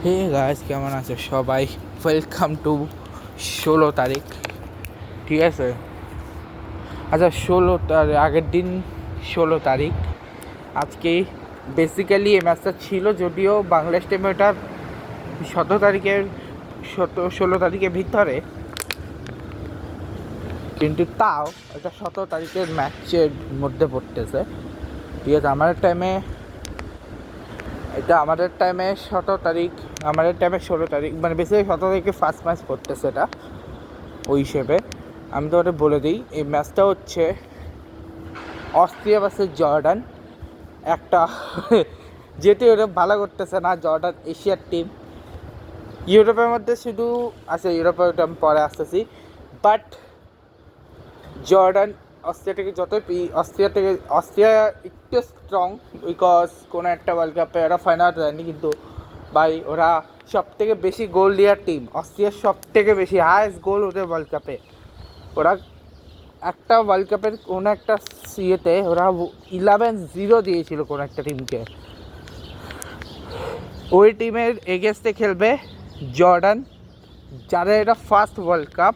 Hey guys, কেমন আছে সবাই? ওয়েলকাম টু 16 তারিখ। ঠিক আছে, আচ্ছা 16 তারিখ আগের দিন 16 তারিখ। আজকে বেসিক্যালি এই ম্যাচটা ছিল, যদিও বাংলাদেশ টিমে ওটা 17 তারিখের 16 তারিখের ভিতরে, কিন্তু তাও এটা 17 তারিখের ম্যাচের মধ্যে পড়তেছে। ঠিক আছে, আমাদের টাইমে 17 তারিখ, আমাদের টাইমে 16 তারিখ, মানে বেসিক্যালি 17 তারিখে ফার্স্ট ম্যাচ করতেছে এটা। ওই হিসেবে আমি তো ওটা বলে দিই, এই ম্যাচটা হচ্ছে অস্ট্রিয়া ভার্সেস জর্ডান। একটা যেহেতু ইউরোপ ভালো করতেছে না, জর্ডান এশিয়ার টিম, ইউরোপের মধ্যে শুধু আছে, ইউরোপে ওটা আমি পরে আসতেছি। বাট জর্ডান অস্ট্রিয়া একটু স্ট্রং, বিকজ কোনো একটা ওয়ার্ল্ড কাপে ওরা ফাইনাল যায়নি, কিন্তু ভাই ওরা সব থেকে বেশি গোল দেওয়ার টিম। অস্ট্রিয়ার সব থেকে বেশি হায়েস্ট গোল ওদের ওয়ার্ল্ড কাপে। ওরা একটা ওয়ার্ল্ড কাপের কোনো একটা ইয়েতে ওরা 11-0 দিয়েছিল কোনো একটা টিমকে। ওই টিমের এগেনস্টে খেলবে জর্ডান, যারা এটা ফার্স্ট ওয়ার্ল্ড কাপ।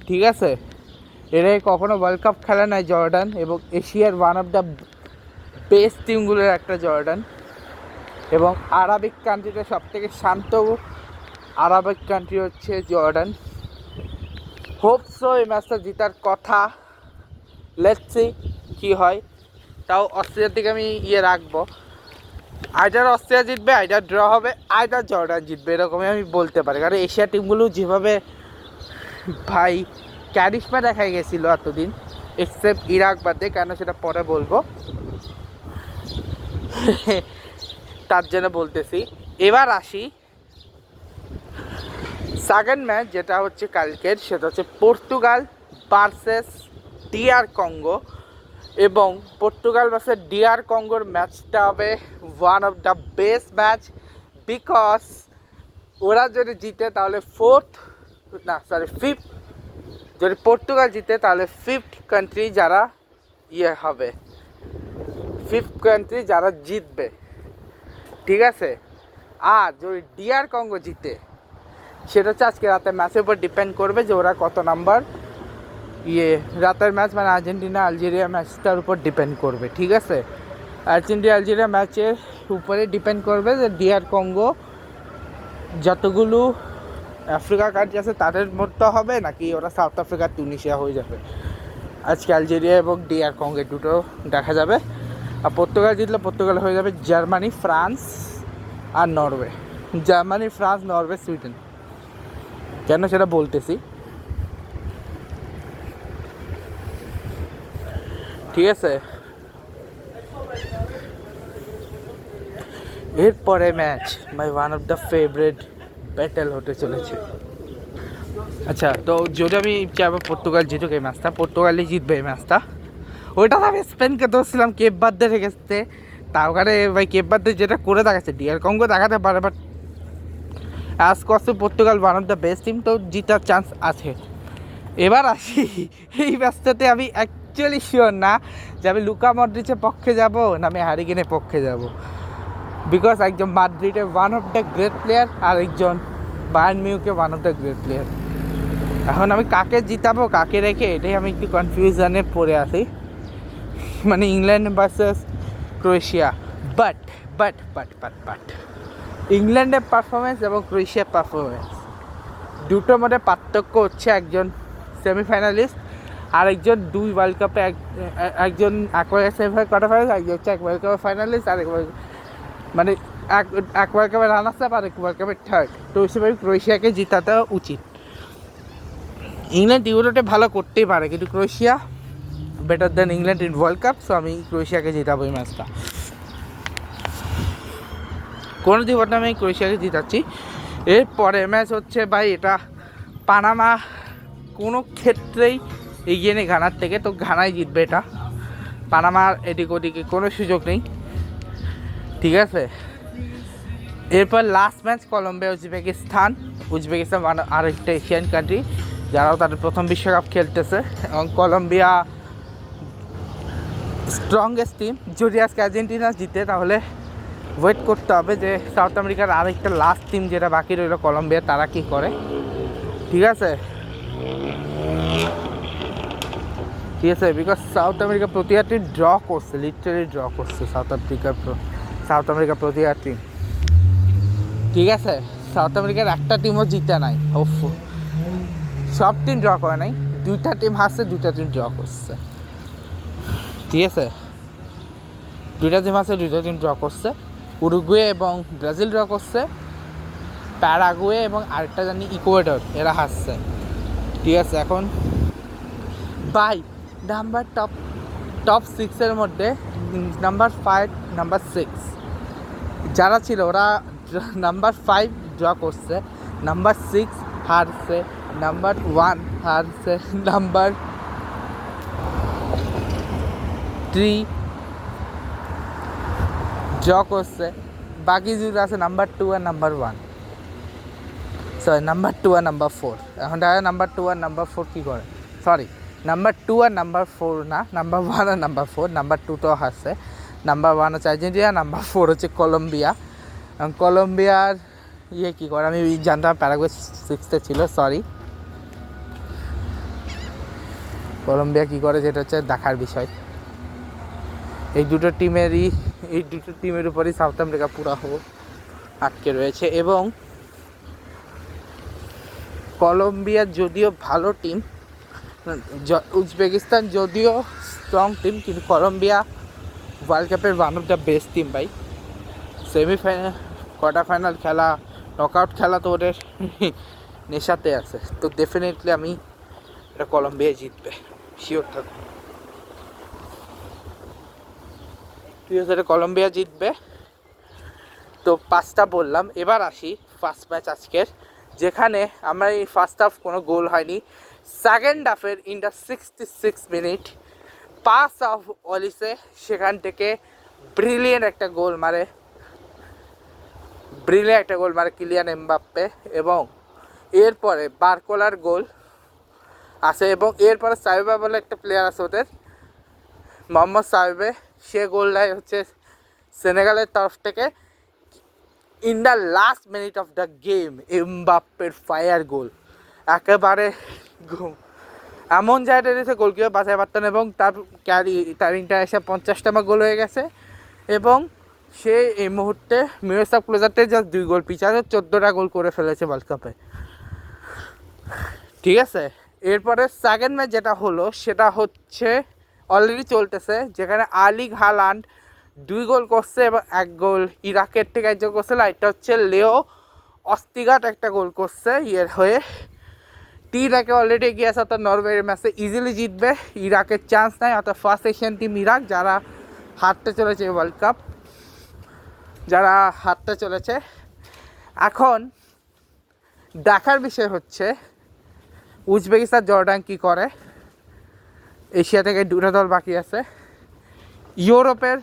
ঠিক আছে, এরা কখনো ওয়ার্ল্ড কাপ খেলে নাই জর্ডান, এবং এশিয়ার ওয়ান অফ দ্য বেস্ট টিমগুলোর একটা জর্ডান। এবং আরবিক কান্ট্রিতে সব থেকে শান্ত আরবিক কান্ট্রি হচ্ছে জর্ডান। হোপসো এই ম্যাচটা জেতার কথা, লেটস সি কী হয়। তাও অস্ট্রেলিয়ার দিকে আমি রাখবো, আইদার অস্ট্রেলিয়া জিতবে, আইদার ড্র হবে, আইদার জর্ডান জিতবে, এরকমই আমি বলতে পারি। কারণ এশিয়া টিমগুলো যেভাবে ভাই ক্যারিশমা দেখাই গেছিলো এতদিন, এক্সেপ্ট ইরাক বাদে, কেন সেটা পরে বলবো, তার জন্য বলতেছি। এবার আসি সেকেন্ড ম্যাচ, যেটা হচ্ছে কালকের, সেটা হচ্ছে পর্তুগাল ভার্সেস ডিআর কঙ্গো। এবং পর্তুগাল ভার্সেস ডিআর কঙ্গোর ম্যাচটা হবে one of the best match, because ওরা যদি জিতে তাহলে ফিফথ, যদি পর্তুগাল জিতে তাহলে ফিফথ কান্ট্রি যারা হবে, ফিফথ কান্ট্রি যারা জিতবে। ঠিক আছে, আর যদি ডিআর কঙ্গো জিতে, সেটা হচ্ছে আজকে রাতের ম্যাচের উপর ডিপেন্ড করবে যে ওরা কত নাম্বার রাতের ম্যাচ, মানে আর্জেন্টিনা আলজেরিয়া ম্যাচটার উপর ডিপেন্ড করবে। ঠিক আছে, আর্জেন্টিনা আলজেরিয়া ম্যাচের উপরে ডিপেন্ড করবে যে ডিআর কঙ্গো যতগুলো আফ্রিকা কান্ট্রি আছে তাদের মধ্যে হবে, নাকি ওরা সাউথ আফ্রিকা তিউনিসিয়া হয়ে যাবে। আজকে আলজেরিয়া এবং ডিআর কঙ্গো দুটো দেখা যাবে। আর পর্তুগাল জিতলে পর্তুগাল হয়ে যাবে জার্মানি, ফ্রান্স আর Norway. Germany, France, Norway, Sweden. কেন সেটা বলতেছি, ঠিক আছে। এরপরে match my one of the favourite battle হতে চলেছে। আচ্ছা, তো যদি আমি চাইবো পর্তুগাল জিতুক এই ম্যাচটা, পর্তুগালই জিতবে এই ম্যাচটা। ওইটা তো আমি স্পেনকে ধরছিলাম কেপ বার্থডে রেখেছে, তা ওখানে ভাই কেপ বার্থডে যেটা করে দেখাচ্ছে, ডিআর কঙ্গো দেখাতে পারে, but as cost Portugal one of the best team, তো জিতার চান্স আছে। এবার আসি এই ম্যাচটাতে আমি অ্যাকচুয়ালি শিওর না যে আমি লুকা মডরিচের পক্ষে যাব না আমি হ্যারি কেনের পক্ষে যাব, বিকজ একজন মাদ্রিদের one of the great player, আর একজন বায়ার্ন মিউনিখের one of the great player. এখন আমি কাকে জিতাবো কাকে রেখে, এটাই আমি একটু কনফিউশনে পড়ে আছি, মানে England versus Croatia. But but but but but ইংল্যান্ডের পারফরমেন্স এবং ক্রোয়েশিয়ার পারফরমেন্স দুটোর মধ্যে পার্থক্য হচ্ছে, একজন সেমিফাইনালিস্ট আর একজন দুই ওয়ার্ল্ড কাপে, একজন একবার সেমিফাইনাল কোয়ার্টার ফাইনাল, একজন হচ্ছে এক ওয়ার্ল্ড কাপের ফাইনালিস্ট, আর মানে এক ওয়ার্ল্ড কাপের রানার্স আপ আর এক ওয়ার্ল্ড কাপের থার্ড। তো হিসেবে ক্রোয়েশিয়াকে জিতাতে উচিত। ইংল্যান্ড ইউরোতে ভালো করতেই পারে, কিন্তু Croatia better then England in world cup, so আমি ক্রোয়েশিয়াকে জিতাবো এই ম্যাচটা। কোনো দিবটা আমি ক্রোয়েশিয়াকে জিতাচ্ছি। এরপরে ম্যাচ হচ্ছে ভাই, এটা পানামা কোনো ক্ষেত্রেই এগিয়ে নেই ঘানার থেকে, তো ঘানাই জিতবে এটা। পানামার এদিক ওদিকে কোনো সুযোগ নেই। ঠিক আছে, এরপর লাস্ট ম্যাচ কলম্বিয়া উজবেকিস্তান আরেকটা এশিয়ান কান্ট্রি, যারাও তাদের প্রথম বিশ্বকাপ খেলতেছে, এবং কলম্বিয়া স্ট্রংগেস্ট টিম। যদি আজকে আর্জেন্টিনা জিতে তাহলে ওয়েট করতে হবে যে সাউথ আমেরিকার আরেকটা লাস্ট টিম যেটা বাকি রইল কলম্বিয়া, তারা কি করে। ঠিক আছে, ঠিক আছে, বিকজ সাউথ আমেরিকা প্রতিটা টিম ড্র করছে, লিটারালি ড্র করছে সাউথ আমেরিকা প্রতিটা টিম। ঠিক আছে, সাউথ আমেরিকার একটা টিমও জিতে নাই, সব টিম ড্র করে নাই, 2টা টিম হারছে, 2টা টিম ড্র করছে। ঠিক আছে, 2টা টিম আছে, 2টা টিম ড্র করছে। উরুগুয়ে এবং ব্রাজিল ড্র করছে, প্যারাগুয়ে এবং আরেকটা জানি ইকুয়েডর, এরা হারছে। ঠিক আছে, এখন বাই নাম্বার টপ 6-এর মধ্যে নাম্বার 5, নাম্বার 6 যারা ছিল ওরা নাম্বার 5 ড্র করছে, নাম্বার 6 হারছে, নাম্বার 1 হারছে, নাম্বার 3 ড্র করছে, বাকি যেগুলো আছে নাম্বার 2 আর নাম্বার 1, সরি নাম্বার 2 আর নাম্বার 4। এখন দেখা যায় নাম্বার 2 আর নাম্বার 4 কী করে, সরি নাম্বার 2 আর নাম্বার 4 না, নাম্বার 1 আর নাম্বার 4। নাম্বার 2 তো হারছে, নাম্বার 1 হচ্ছে আর্জেন্টিনা, নাম্বার 4 হচ্ছে কলম্বিয়া। কলম্বিয়ার কী করে আমি জানতাম, প্যারাগুয়ে 6তে ছিল, সরি কলম্বিয়া কী করে যেটা হচ্ছে দেখার বিষয়। এই দুটো টিমের উপরই সাউথ আমেরিকা পুরা আটকে রয়েছে। এবং কলম্বিয়া যদিও ভালো টিম, উজবেকিস্তান যদিও স্ট্রং টিম, কিন্তু কলম্বিয়া ওয়ার্ল্ড কাপের one of the best team ভাই। সেমিফাইনাল, কোয়ার্টার ফাইনাল খেলা, নকআউট খেলা তো ওদের নেশাতে আছে। তো ডেফিনেটলি আমি এটা কলম্বিয়া জিতবে, শিওর থাকবো। ঠিক আছে, এটা কলম্বিয়া জিতবে। তো 5টা বললাম, এবার আসি ফার্স্ট ম্যাচ আজকের, যেখানে আমরা এই ফার্স্ট হাফ কোনো গোল হয়নি। সেকেন্ড হাফের in the 66 minute pass of Olise, সেখান থেকে ব্রিলিয়েন্ট একটা গোল মারে কিলিয়ান এমবাপ্পে। এবং এরপরে বারকোলার গোল আসে, এবং এরপরে সাইবা বলে একটা প্লেয়ার আছে ওদের, মোহাম্মদ সাইবে, সে গোলটাই হচ্ছে সেনেগালের তরফ থেকে in the last minute of the game. এমবাপ্পের ফায়ার গোল, একেবারে এমন জায়গায় দিয়েছে গোলকিপার বাঁচাতে পারতেন, এবং তার ইন্টারন্যাশনাল 50তম গোল হয়ে গেছে। এবং সে এই মুহূর্তে মিরোস্লাভ ক্লোজারতে জাস্ট 2 গোল পিছাতে 14টা গোল করে ফেলেছে ওয়ার্ল্ড কাপে। ঠিক আছে, এরপরে সেকেন্ড ম্যাচ যেটা হলো সেটা হচ্ছে অলরেডি চলতেছে, যেখানে আর্লিং হালান্ড 2 গোল করছে এবং 1 গোল ইরাকের থেকে একজন করছে। এটা হচ্ছে লেও অস্তিগাট একটা গোল করছে হয়ে। ইরাকে অলরেডি এগিয়ে আছে, অর্থাৎ নরওয়ের ম্যাচে ইজিলি জিতবে, ইরাকের চান্স নাই। অর্থাৎ ফার্স্ট এশিয়ান টিম ইরাক, যারা হারতে চলেছে ওয়ার্ল্ড কাপ, এখন দেখার বিষয় হচ্ছে উজবেকিস্তান জর্ডান কী করে। এশিয়া থেকে 2টা দল বাকি আছে, ইউরোপের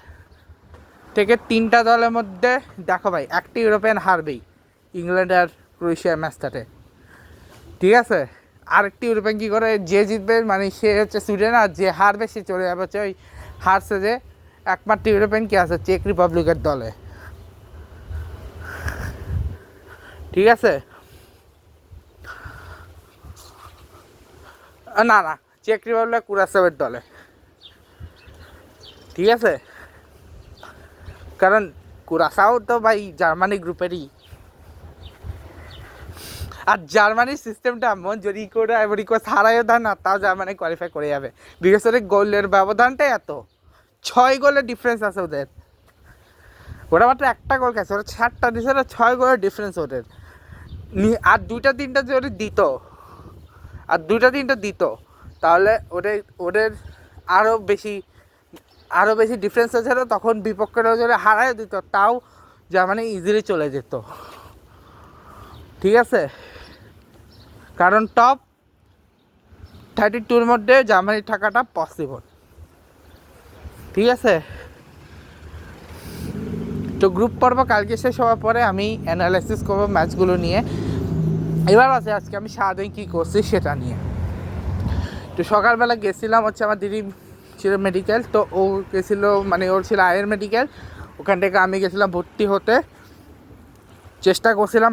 থেকে 3টা দলের মধ্যে দেখো ভাই একটা ইউরোপিয়ান হারবেই, ইংল্যান্ড আর ক্রোয়েশিয়ার ম্যাচটাতে। ঠিক আছে, আরেকটি ইউরোপিয়ান কী করে, যে জিতবে মানে সে হচ্ছে সুইডেন, আর যে হারবে সে চলে যাবে হচ্ছে ওই হারছে যে একমাত্র ইউরোপিয়ান কি আছে চেক রিপাবলিকের দলে। ঠিক আছে, না চেক রিপাবলিক কুরাসাওয়ের দলে। ঠিক আছে, কারণ কুরাসাও তো ভাই জার্মানি গ্রুপেরই, আর জার্মানির সিস্টেমটা এমন, যদি রিকোয়েস্ট হারাইও দেয় না, তাও জার্মানি কোয়ালিফাই করে যাবে। বিশেষ করে গোলের ব্যবধানটাই এত, 6 গোলের ডিফারেন্স আছে ওদের। ওরা মাত্র একটা গোল খেয়েছে, ওরা 7টা দিচ্ছে, 6 গোলের ডিফারেন্স ওদের। আর 2-3টা যদি দিত, তাহলে ওদের আরও বেশি ডিফারেন্স আছে, তখন বিপক্ষের যদি হারাই দিত, তাও জার্মানি ইজিলি চলে যেত। ঠিক আছে, কারণ টপ 32-র মধ্যে জার্মানি থাকাটা পসিবল। ঠিক আছে, তো গ্রুপ পর্ব কালকে শেষ হওয়ার পরে আমি অ্যানালাইসিস করবো ম্যাচগুলো নিয়ে। এবার আছে আজকে আমি সারাদিন কী করছি সেটা নিয়ে। তো সকালবেলা গেছিলাম হচ্ছে, আমার দিদি ছিল মেডিকেল, তো ও গেছিলো, মানে ওর ছিল আয়ের মেডিকেল, ও ওখান থেকে আমি গেছিলাম ভর্তি হতে, চেষ্টা করছিলাম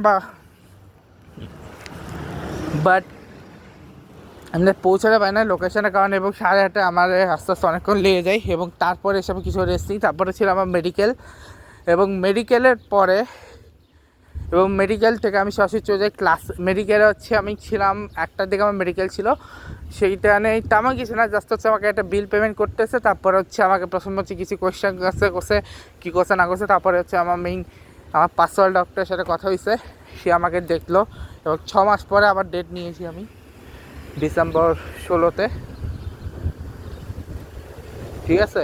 বাট আমাদের পৌঁছাতে পারি না লোকেশনের কারণে, এবং 8:30 আমার আস্তে আস্তে অনেকক্ষণ লেগে যায়। এবং তারপরে এসে আমি কিছু রেস্ট নিই। তারপরে ছিল আমার মেডিকেল, এবং মেডিকেলের পরে এবং মেডিকেল থেকে আমি সরাসরি চলে যাই ক্লাস। মেডিকেলে হচ্ছে আমি ছিলাম 1টার দিকে, আমার মেডিকেল ছিল। সেইটা নেই তেমন কিছু না, জাস্ট হচ্ছে আমাকে একটা বিল পেমেন্ট করতেছে। তারপরে হচ্ছে আমাকে প্রথম হচ্ছে কিছু কোয়েশ্চেন করছে কী করছে না করছে। তারপরে হচ্ছে আমার পার্সোনাল ডক্টরের সাথে কথা হয়েছে, সে আমাকে দেখলো। এবং 6 মাস পরে আবার ডেট নিয়েছি আমি, ডিসেম্বর 16-তে, ঠিক আছে।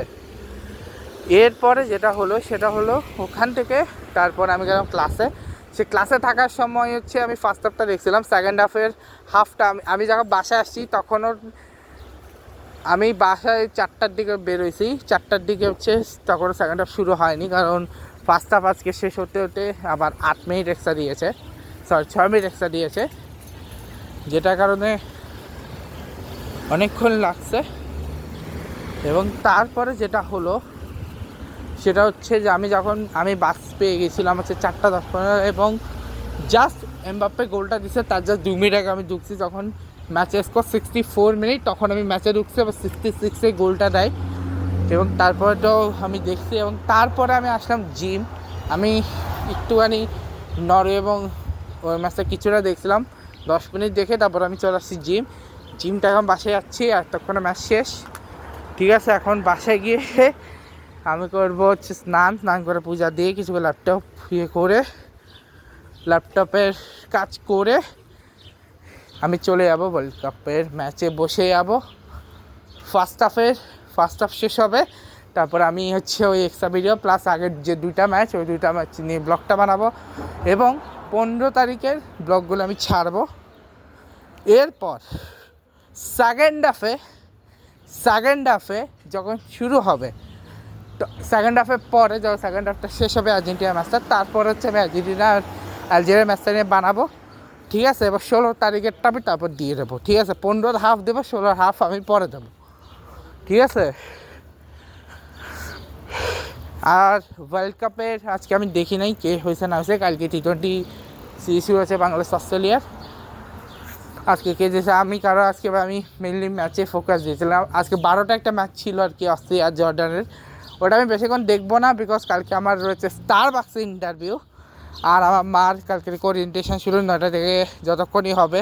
এরপরে যেটা হলো সেটা হলো ওখান থেকে তারপরে আমি গেলাম ক্লাসে। সে ক্লাসে থাকার সময় হচ্ছে আমি ফার্স্ট হাফটা দেখছিলাম, সেকেন্ড হাফের হাফটা আমি যখন বাসায় আসছি তখনও আমি বাসায় 4টার দিকে বেরোইছি। 4টার দিকে হচ্ছে তখনও সেকেন্ড হাফ শুরু হয়নি, কারণ ফার্স্ট হাফ আজকে শেষ হতে হতে আবার 8 মিনিট এক্সট্রা দিয়েছে, 6 মিনিট এক্সট্রা দিয়েছে, যেটার কারণে অনেকক্ষণ লাগছে। এবং তারপরে যেটা হলো সেটা হচ্ছে যে আমি বাস পেয়ে গেছিলাম হচ্ছে 4:10 এবং জাস্ট এমবাপ্পে গোলটা দিচ্ছে তার জাস্ট 2 মিনিট আগে আমি ঢুকছি। যখন ম্যাচের স্কোর 64 মিনিট, তখন আমি ম্যাচে ঢুকছি, আবার 66-এ গোলটা দেয়। এবং তারপরে তো আমি দেখছি, এবং তারপরে আমি আসলাম জিম। আমি একটুখানি নরওয়ে এবং ওই ম্যাচটা কিছুটা দেখছিলাম, 10 মিনিট দেখে তারপর আমি চলে আসছি জিমটা। এখন বাসায় যাচ্ছি, আর তখন ম্যাচ শেষ, ঠিক আছে। এখন বাসায় গিয়ে আমি করবো হচ্ছে স্নান করে পূজা দিয়ে কিছু ল্যাপটপ করে ল্যাপটপের কাজ করে আমি চলে যাব ওয়ার্ল্ড কাপের ম্যাচে বসে যাব। ফার্স্ট হাফ শেষ হবে, তারপর আমি হচ্ছে ওই এক্সট্রা ভিডিও প্লাস আগের যে 2টা ম্যাচ, ওই 2টা ম্যাচ নিয়ে ব্লগটা বানাবো, এবং 15 তারিখের ব্লগগুলো আমি ছাড়বো। এরপর সেকেন্ড হাফে যখন শুরু হবে, তো সেকেন্ড হাফের পরে যখন সেকেন্ড হাফটা শেষ হবে আর্জেন্টিনা ম্যাচটা, তারপর হচ্ছে আমি আলজেরিয়া ম্যাচটা নিয়ে বানাবো, ঠিক আছে। এবার 16 তারিখেরটা আমি তারপর দিয়ে দেবো, ঠিক আছে। 15 হাফ দেবো, 16 হাফ আমি পরে দেবো, ঠিক আছে। আর ওয়ার্ল্ড কাপের আজকে আমি দেখি নাই কে হয়েছে না হয়েছে। কালকে T20 সিরিজ শুরু হয়েছে বাংলাদেশ অস্ট্রেলিয়ার, আজকে কে দিয়েছে আজকে আমি মেনলি ম্যাচে ফোকাস দিয়েছিলাম। আজকে 12টা একটা ম্যাচ ছিল আর কি, অস্ট্রেলিয়া আর জর্ডানের। ওটা আমি বেশিক্ষণ দেখবো না, বিকজ কালকে আমার রয়েছে স্টারবাক্সে ইন্টারভিউ, আর আমার মার কালকে ওরিয়েন্টেশন শুরু 9টা থেকে যতক্ষণই হবে,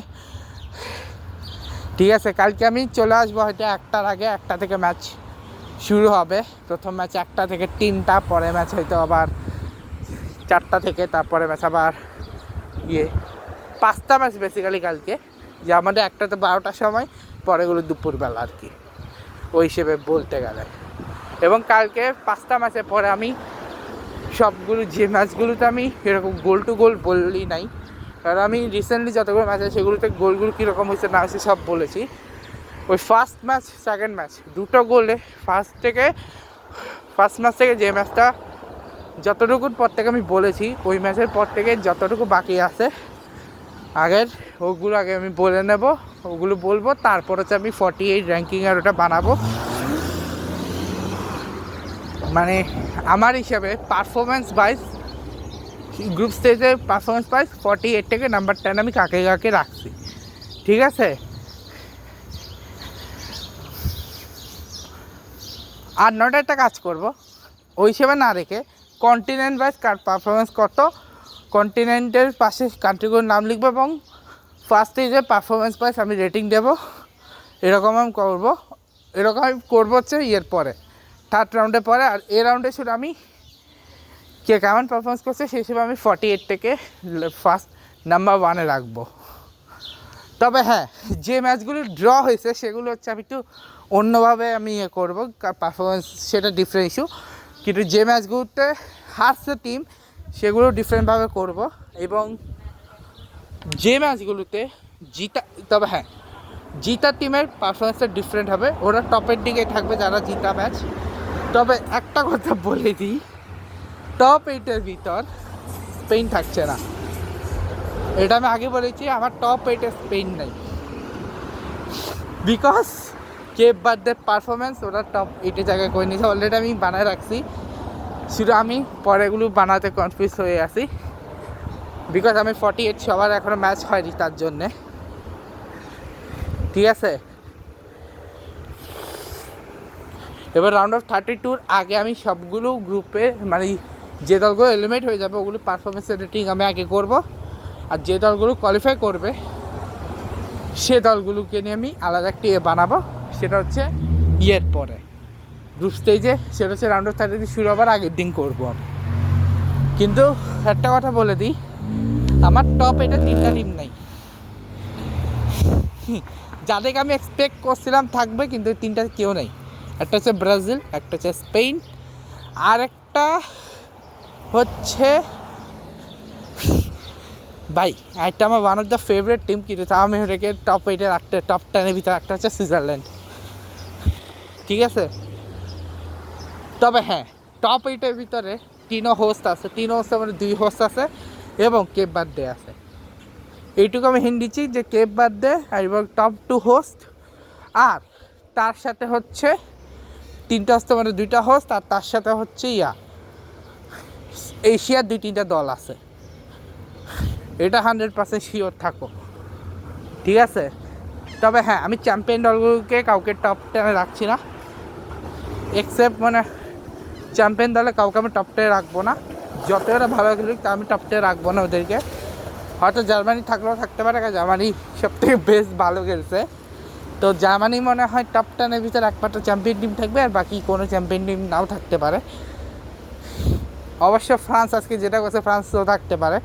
ঠিক আছে। কালকে আমি চলে আসবো হয়তো 1টার আগে, 1টা থেকে ম্যাচ শুরু হবে। প্রথম ম্যাচ 1টা থেকে 3টা, পরে ম্যাচ হয়তো আবার 4টা থেকে, তারপরে ম্যাচ আবার 5টা ম্যাচ বেসিক্যালি কালকে, যে আমাদের 1টাতে 12টার সময়, পরেগুলো দুপুরবেলা আর কি, ওই হিসেবে বলতে গেলে। এবং কালকে 5টা ম্যাচের পরে আমি সবগুলো যে ম্যাচগুলোতে আমি এরকম গোল টু গোল বললি নাই, কারণ আমি রিসেন্টলি যতগুলো ম্যাচ আছে সেগুলোতে গোলগুলো কীরকম হয়েছে না হয়েছে সব বলেছি। ওই ফার্স্ট ম্যাচ সেকেন্ড ম্যাচ 2টো গোলে ফার্স্ট ম্যাচ থেকে যে ম্যাচটা যতটুকুর পর থেকে আমি বলেছি, ওই ম্যাচের পর থেকে যতটুকু বাকি আছে আগের, ওগুলো আগে আমি বলে নেব, ওগুলো বলবো। তারপর হচ্ছে আমি 48 র্যাঙ্কিংয়ের ওটা বানাবো। মানে আমার হিসাবে পারফরমেন্স ওয়াইজ, গ্রুপ স্টেজে পারফরমেন্স ওয়াইজ 48 থেকে নাম্বার 10 আমি কাকে রাখছি, ঠিক আছে। আর 9টা একটা কাজ করব, ওই হিসেবে না রেখে কন্টিনেন্ট ওয়াইজ কার পারফরমেন্স কত, কন্টিনেন্টের পাশে কান্ট্রিগুলোর নাম লিখবো, এবং ফার্স্টে যে পারফরমেন্স ওয়াইজ আমি রেটিং দেবো। এরকম আমি করবো হচ্ছে পরে 3rd রাউন্ডের পরে। আর এই রাউন্ডে শুধু আমি কে কেমন পারফরমেন্স করছে সেই হিসেবে আমি 48 থেকে ফার্স্ট নাম্বার 1-এ রাখবো। তবে হ্যাঁ, যে ম্যাচগুলো ড্র হয়েছে সেগুলো হচ্ছে আমি একটু অন্যভাবে আমি করবো, পারফরমেন্স সেটা ডিফারেন্ট ইস্যু, কিন্তু যে ম্যাচগুলোতে হারছে টিম সেগুলো ডিফারেন্টভাবে করব। এবং যে ম্যাচগুলোতে তবে হ্যাঁ, জিতা টিমের পারফরমেন্সটা ডিফারেন্ট হবে, ওরা টপের দিকে থাকবে যারা জিতা ম্যাচ। তবে একটা কথা বলে দিই, টপ 8-এর ভিতর স্পেন থাকছে না, এটা আমি আগে বলেছি। আমার টপ 8-এ স্পেন নেই, বিকজ কেপ বার্থদের পারফরমেন্স ওরা টপ 8-এ জায়গায় করে নিয়েছে অলরেডি, আমি বানায় রাখছি। শুধু আমি পরেগুলো বানাতে কনফিউজ হয়ে আছি, বিকজ আমি 48 সবার এখনও ম্যাচ হয়নি তার জন্যে। ঠিক আছে, এবার রাউন্ড অফ 32 আগে আমি সবগুলো গ্রুপে মানে যে দলগুলো এলিমিনেট হয়ে যাবে ওগুলো পারফরমেন্সের রেটিং আমি আগে করব, আর যে দলগুলো কোয়ালিফাই করবে সে দলগুলোকে নিয়ে আমি আলাদা একটি বানাবো। সেটা হচ্ছে ইয়ের পরে গ্রুপ স্টেজে, সেটা হচ্ছে রাউন্ড অফ 32 শুরু হবার আগের দিন করবো আমি। কিন্তু একটা কথা বলে দিই, আমার টপ এটা 3টা টিম নাই যাদেরকে আমি এক্সপেক্ট করছিলাম থাকবে, কিন্তু 3টা কেউ নেই। একটা হচ্ছে ব্রাজিল, একটা হচ্ছে স্পেন, আর একটা হচ্ছে ভাই একটা আমার one of the favourite team, কিন্তু তাও আমি ওটাকে টপ 8-এ রাখতে, টপ 10-এর ভিতরে একটা হচ্ছে সুইজারল্যান্ড। ঠিক আছে, তবে হ্যাঁ টপ 8-এর ভিতরে 3ও হোস্ট আছে, 3 হোস্ট মানে 2 হোস্ট আছে এবং কেপ বার্থডে আছে। এইটুকু আমি হিন্ট দিচ্ছি যে কেপ বার্থডে এবং টপ 2 হোস্ট, আর তার সাথে হচ্ছে 3টা হোস্ট মানে 2টা হোস্ট, আর তার সাথে হচ্ছে এশিয়ার 2-3টা দল আছে, এটা 100% শিওর থাকো। ঠিক আছে, তবে হ্যাঁ আমি চ্যাম্পিয়ন দলগুলোকে কাউকে টপ 10-এ রাখছি না, এক্সেপ্ট মানে চ্যাম্পিয়ন দলে কাউকে আমি টপ 10-এ রাখবো না। যত ওরা ভালো খেলুক তা আমি টপ 10-এ রাখবো না ওদেরকে। হয়তো জার্মানি থাকলেও থাকতে পারে, কারণ জার্মানি সবথেকে বেস্ট ভালো খেলছে, তো জার্মানি মনে হয় টপ 10-এর ভিতরে একমাত্র চ্যাম্পিয়ন টিম থাকবে, আর বাকি কোনো চ্যাম্পিয়ন টিম নাও থাকতে পারে। অবশ্য ফ্রান্স আজকে যেটা করছে ফ্রান্সও থাকতে পারে।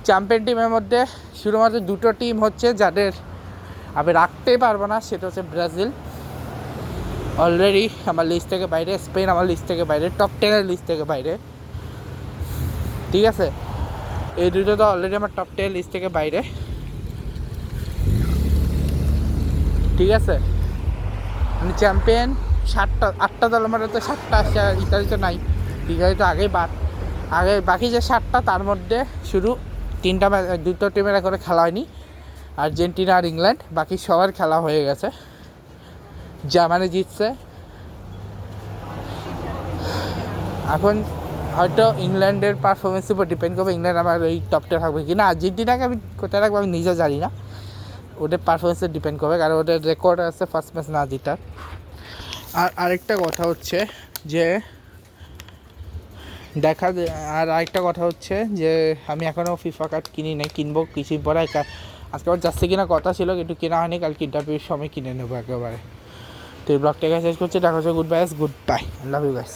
চ্যাম্পিয়ন টিমের মধ্যে শুধুমাত্র 2টো টিম হচ্ছে যাদের আমি রাখতেই পারবো না, সেটা হচ্ছে ব্রাজিল অলরেডি আমার লিস্ট থেকে বাইরে, স্পেন আমার লিস্ট থেকে বাইরে, টপ 10-এর লিস্ট থেকে বাইরে। ঠিক আছে, এই দুটো তো অলরেডি আমার টপ 10 লিস্ট থেকে বাইরে। ঠিক আছে, মানে চ্যাম্পিয়ন 8টা দলের মধ্যে তো 7টা আসছে, ইতালি তো নাই, ইতালি তো আগেই আগে বাকি যে 7টা তার মধ্যে শুধু 2টো টিমের করে খেলা হয়নি, আর্জেন্টিনা আর ইংল্যান্ড, বাকি সবার খেলা হয়ে গেছে। জার্মানি জিতছে, এখন হয়তো ইংল্যান্ডের পারফরমেন্সের উপর ডিপেন্ড করবে ইংল্যান্ড আমার এই টপ 10 থাকবে কিনা। আর্জেন্টিনাকে আমি কোথায় রাখবো আমি নিজেও জানি না, ওদের পারফরমেন্সে ডিপেন্ড করবে, কারণ ওদের রেকর্ড আছে ফার্স্ট ম্যাচ না জিতার। আর আরেকটা কথা হচ্ছে যে আরেকটা কথা হচ্ছে যে আমি এখনও ফিফা কার্ড কিনি নাই, কিনবো কিছুদিন পরে। আজকে আমার যাচ্ছে কিনা কথা ছিল, কিন্তু কেনা হয়নি, কালকে ইন্টারভিউর সময় কিনে নেবো একেবারে। তো এই ব্লগটাকে শেষ করছি, দেখা হচ্ছে goodbye, I love you guys.